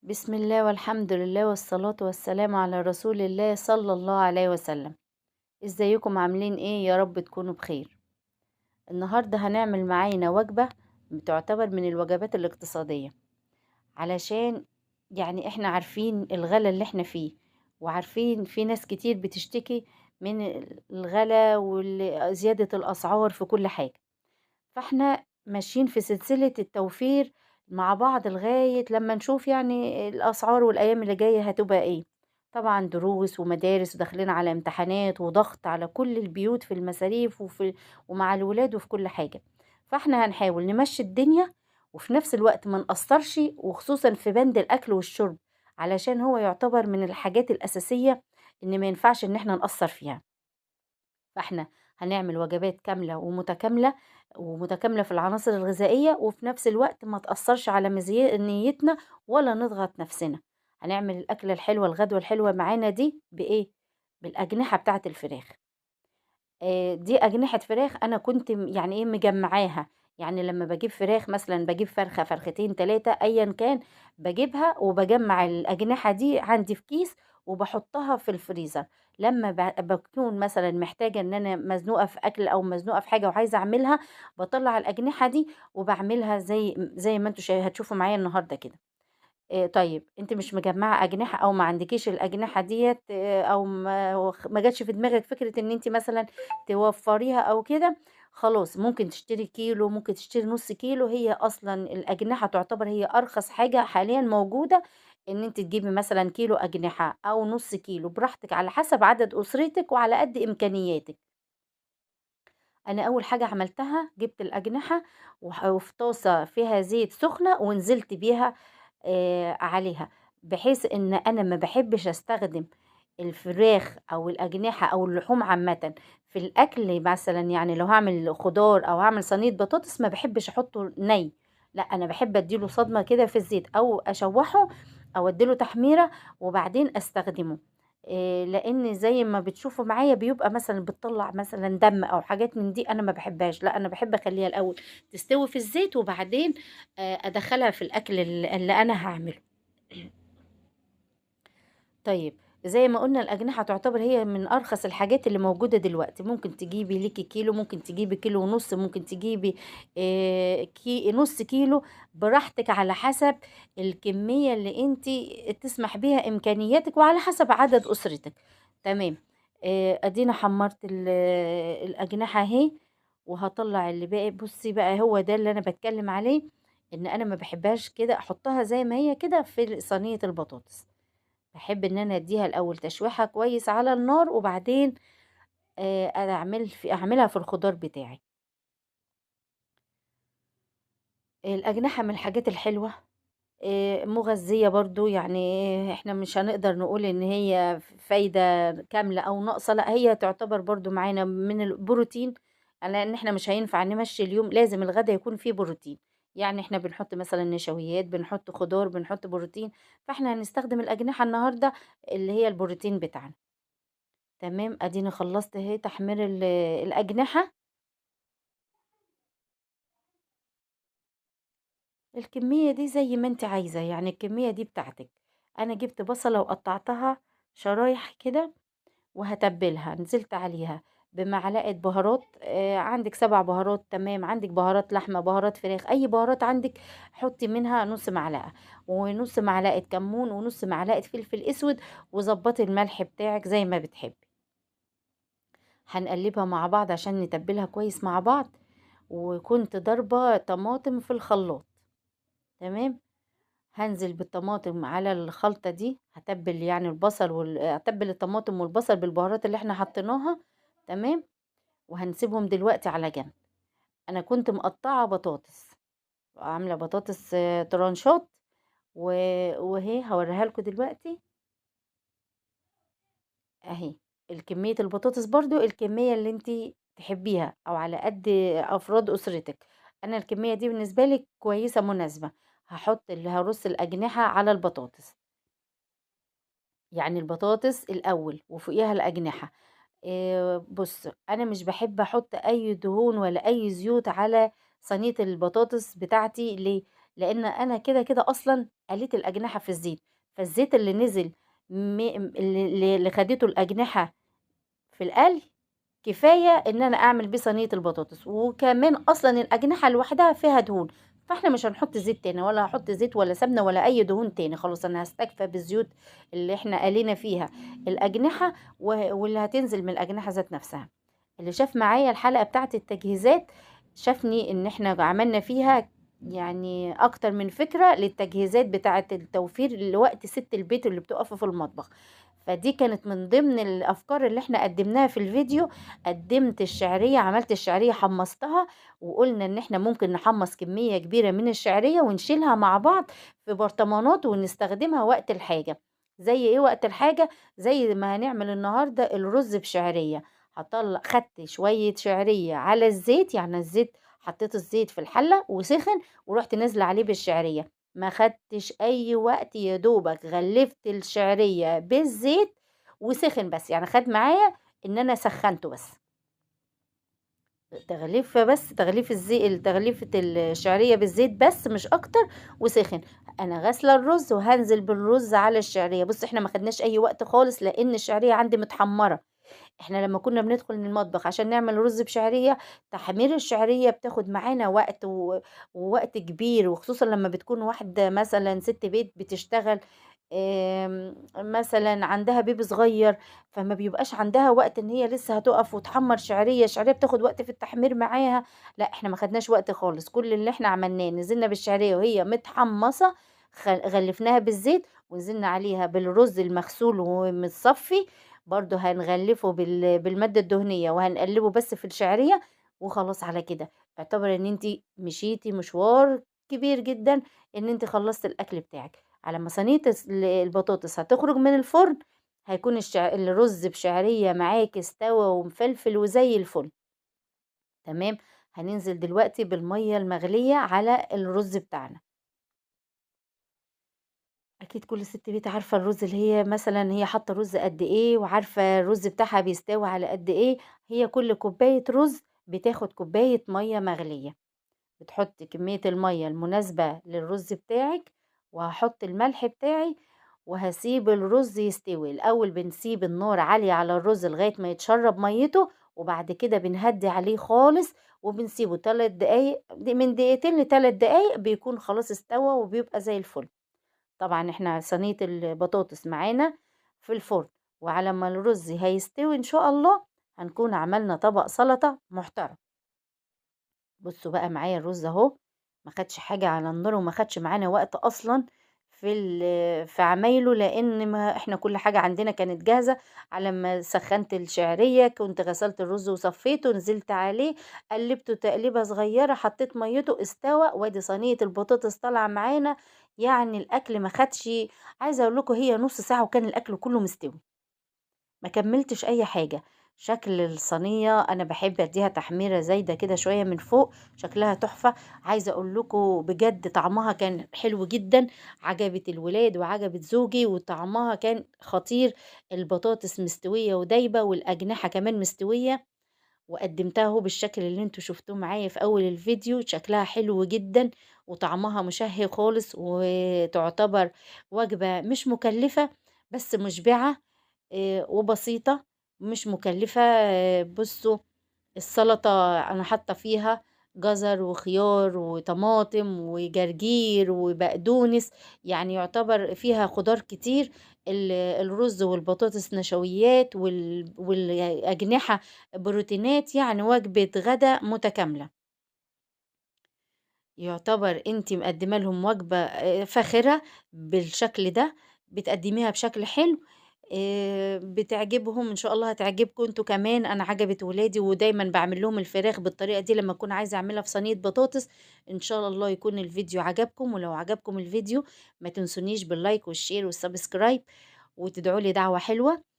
بسم الله والحمد لله والصلاة والسلام على رسول الله صلى الله عليه وسلم. ازيكم عاملين ايه؟ يا رب تكونوا بخير. النهاردة هنعمل معانا وجبة بتعتبر من الوجبات الاقتصادية، علشان يعني احنا عارفين الغلا اللي احنا فيه، وعارفين في ناس كتير بتشتكي من الغلا وزيادة الأسعار في كل حاجة. فاحنا ماشيين في سلسلة التوفير مع بعض لغاية لما نشوف يعني الأسعار والأيام اللي جاية هتبقى ايه. طبعا دروس ومدارس وداخلين على امتحانات وضغط على كل البيوت في المصاريف ومع الولاد وفي كل حاجة. فاحنا هنحاول نمشي الدنيا وفي نفس الوقت ما نقصرش، وخصوصا في بند الأكل والشرب، علشان هو يعتبر من الحاجات الأساسية إن ما ينفعش إن احنا نقصر فيها. فاحنا هنعمل وجبات كاملة ومتكاملة، ومتكاملة في العناصر الغذائية، وفي نفس الوقت ما تأثرش على ميزانيتنا ولا نضغط نفسنا. هنعمل الأكلة الحلوة، الغدوة الحلوة معانا دي بإيه؟ بالأجنحة بتاعة الفراخ. دي أجنحة فراخ أنا كنت يعني إيه مجمعاها. يعني لما بجيب فراخ مثلا بجيب فرخة فرختين تلاتة أيا كان، بجيبها وبجمع الأجنحة دي عندي في كيس وبحطها في الفريزر. لما بكون مثلا محتاجة ان انا مزنوقة في اكل او مزنوقة في حاجة وعايزة اعملها، بطلع الأجنحة دي وبعملها زي ما انتوا هتشوفوا معايا النهاردة كده. طيب أنتِ مش مجمّعة أجنحة أو ما عندكيش الأجنحة ديّة، أو ما جاتش في دماغِك فكرة إن أنتِ مثلًا توفّريها أو كده، خلاص ممكن تشتري كيلو، ممكن تشتري نُص كيلو. هي أصلًا الأجنحة تعتبر هي أرخص حاجة حاليًا موجودة، إن أنتِ تجيبي مثلًا كيلو أجنحة أو نُص كيلو براحتك على حسب عدد أسرتِك وعلى قد إمكانياتِك. أنا أول حاجة عملتها جِبت الأجنحة وفي طاسة فيها زيت سخنة ونزلت بيها عليها، بحيث إن أنا ما باحبش أستخدم الفراخ أو الأجنحة أو اللحوم عامةً في الأكل. مثلًا يعني لو هاعمل خضار أو هاعمل صينية بطاطس ما باحبش أحطه ني، لأ أنا باحب أدّي له صدمة كده في الزيت أو أشوّحه أو أدّي له تحميرة وبعدين أستخدمه. لإن زي ما بتشوفوا معايا بيبقى مثلًا بتطلّع مثلًا دم أو حاجات من دي أنا ما باحبهاش، لأ أنا باحب أخلّيها الأول تستوي في الزيت وبعدين أدخّلها في الأكل اللي أنا هاعمله. طيب، زي ما قُلنا الأجنحة تعتبر هي من أرخص الحاجات اللي موجودة دلوقتي. ممكن تجيبي ليكِ كيلو، ممكن تجيبي كيلو ونُص، ممكن تجيبي نُص كيلو، براحتك على حسب الكمية اللي أنتِ تسمح بيها إمكانياتِك وعلى حسب عدد أسرتِك. تمام. أدينا حمّرت الأجنحة أهي، وهاطلّع اللي باقي. بُصّي بقى هو ده اللي أنا باتكلّم عليه، إن أنا ما باحبهاش كده أحطّها زي ما هي كده في صينية البطاطس. باحب إن أنا أدّيها الأول تشويحة كويس على النار، وبعدين أنا أعملها في الخضار بتاعي. الأجنحة من الحاجات الحلوة، مغذية برضه. يعني إحنا مش هنقدر نقول إن هي فايدة كاملة أو ناقصة، لأ هي تعتبر برضه معانا من البروتين، لإن إحنا مش هينفع نمشّي اليوم، لازم الغدا يكون فيه بروتين. يعني إحنا بنحط مثلًا نشويات، بنحط خضار، بنحط بروتين، فإحنا هنستخدم الأجنحة النهارده اللي هي البروتين بتاعنا. تمام، أديني خلّصت أهي تحمير الأجنحة. الكمية دي زي ما أنتِ عايزة، يعني الكمية دي بتاعتِك. أنا جِبت بصلة وقطّعتها شرايح كده وهاتبّلها، نزلت عليها بمعلقة بهارات. عندِك 7 بهارات تمام، عندِك بهارات لحمة، بهارات فراخ، أي بهارات عندِك حُطّي منها نُص معلقة، ونُص معلقة كمون، ونُص معلقة فلفل أسود، وضبّطي الملح بتاعِك زي ما بتحبّي. هنقلّبها مع بعض عشان نتبّلها كويس مع بعض. وكنت ضاربة طماطم في الخلاط. تمام. هانزل بالطماطم على الخلطة دي، هاتبّل يعني البصل هاتبّل الطماطم والبصل بالبهارات اللي إحنا حطيناها. تمام. وهنسيبهم دلوقتي على جنب. أنا كنت مقطّعة بطاطس، عاملة بطاطس طرنشات، و وأهي هاورّيها لكم دلوقتي أهي. الكمية البطاطس برضه الكمية اللي أنتِ تحبيها أو على قد أفراد أسرتِك. أنا الكمية دي بالنسبة لي كويسة مناسبة. هارُص الأجنحة على البطاطس، يعني البطاطس الأول وفوقيها الأجنحة. بُص، أنا مش باحب أحط أي دهون ولا أي زيوت على صينية البطاطس بتاعتي ليه؟ لان انا كده كده اصلا قليت الاجنحه في الزيت، فالزيت اللي نزل اللي خدته الاجنحه في القلي كفايه ان انا اعمل بيه صينيه البطاطس. وكمان اصلا الاجنحه لوحدها فيها دهون، فاحنا مش هنحط زيت تاني، ولا هحط زيت ولا سمنه ولا اي دهون تاني. خلاص انا هستكفى بالزيوت اللي احنا قلينا فيها الاجنحه واللي هتنزل من الاجنحه ذات نفسها. اللي شاف معايا الحلقه بتاعه التجهيزات شافني ان احنا عملنا فيها يعني اكتر من فكره للتجهيزات بتاعه التوفير لوقت ست البيت اللي بتقف في المطبخ. فدي كانت من ضمن الافكار اللي احنا قدمناها في الفيديو. قدمت الشعريه، عملت الشعريه حمصتها، وقلنا ان احنا ممكن نحمص كميه كبيره من الشعريه ونشيلها مع بعض في برطمانات ونستخدمها وقت الحاجه. زي ايه وقت الحاجه؟ زي ما هنعمل النهارده الرز بشعريه. خدت شويه شعريه على الزيت، يعني الزيت حطيت الزيت في الحله وسخن ورحت نازله عليه بالشعريه. ما خدتش اي وقت، يا دوبك غلفت الشعريه بالزيت وسخن بس، يعني خد معايا ان انا سخنته بس. تغليف الزيت، تغليفة الشعرية بالزيت بس مش اكتر، وسخن. انا غاسلة الرز وهنزل بالرز على الشعرية. بص احنا ما خدناش اي وقت خالص لان الشعرية عندي متحمرة. احنا لما كنا بندخل من المطبخ عشان نعمل رز بشعرية، تحمير الشعرية بتاخد معانا وقت ووقت كبير، وخصوصا لما بتكون واحدة مثلا ست بيت بتشتغل، مثلا عندها بيبي صغير، فما بيبقاش عندها وقت ان هي لسه هتقف وتحمر شعرية. الشعرية بتاخد وقت في التحمير معاها. لا احنا ما خدناش وقت خالص، كل اللي احنا عملناه نزلنا بالشعرية وهي متحمصة، غلفناها بالزيت ونزلنا عليها بالرز المغسول ومتصفي، برضو هنغلفه بالمادة الدهنية وهنقلبه بس في الشعرية. وخلاص على كده اعتبر ان انت مشيتي مشوار كبير جدا، ان انت خلصت الاكل بتاعك. على ما صينية البطاطس هتخرج من الفرن هيكون الرز بشعرية معاك استوى ومفلفل وزي الفل. تمام. هننزل دلوقتي بالمية المغلية على الرز بتاعنا. اكيد كل ست بيت عارفه الرز، اللي هي مثلا هي حاطه رز قد ايه وعارفه الرز بتاعها بيستوي على قد ايه. هي كل كوبايه رز بتاخد كوبايه ميه مغليه. بتحطي كميه الميه المناسبه للرز بتاعك، وهحط الملح بتاعي وهسيب الرز يستوي. الاول بنسيب النار عاليه على الرز لغايه ما يتشرب ميته، وبعد كده بنهدي عليه خالص وبنسيبه 3 دقايق، من دقيقتين ل3 دقايق بيكون خلاص استوى وبيبقى زي الفل. طبعا احنا صينية البطاطس معانا في الفرن، وعلى ما الرز هيستوي ان شاء الله هنكون عملنا طبق سلطة محترم. بصوا بقى معايا الرز اهو، ما خدش حاجة على النار وما خدش معانا وقت اصلا في عمايله، لان ما احنا كل حاجة عندنا كانت جاهزة. على ما سخنت الشعرية كنت غسلت الرز وصفيته، نزلت عليه قلبته تقليبة صغيرة، حطيت ميته استوى، وادي صينية البطاطس طالعة معانا. يعني الاكل ما خدش، عايزة اقول لكم هي نص ساعة وكان الاكل كله مستوي، ما كملتش اي حاجة. شكل الصينية انا بحب اديها تحميرة زايدة كده شوية من فوق، شكلها تحفة. عايزة اقول لكم بجد طعمها كان حلو جدا، عجبت الولاد وعجبت زوجي وطعمها كان خطير. البطاطس مستوية ودايبة والاجنحة كمان مستوية، وقدمتها اهو بالشكل اللي انتوا شفتوه معايا في اول الفيديو. شكلها حلو جدا وطعمها مشهي خالص، وتعتبر وجبة مش مكلفة بس مشبعة، وبسيطة، مش مكلفة. بصوا السلطة أنا حاطة فيها جزر وخيار وطماطم وجرجير وبقدونس، يعني يعتبر فيها خضار كتير. الرز والبطاطس نشويات والأجنحة بروتينات، يعني وجبة غدا متكاملة. يعتبر انتي مقدمة لهم وجبة فاخرة بالشكل ده، بتقدميها بشكل حلو، بتعجبهم ان شاء الله. هتعجبكم انتوا كمان، انا عجبت ولادي ودايما بعمل لهم الفراخ بالطريقة دي لما اكون عايزة اعملها في صينية بطاطس. ان شاء الله يكون الفيديو عجبكم، ولو عجبكم الفيديو ما تنسونيش باللايك والشير والسبسكرايب، وتدعوا لي دعوة حلوة.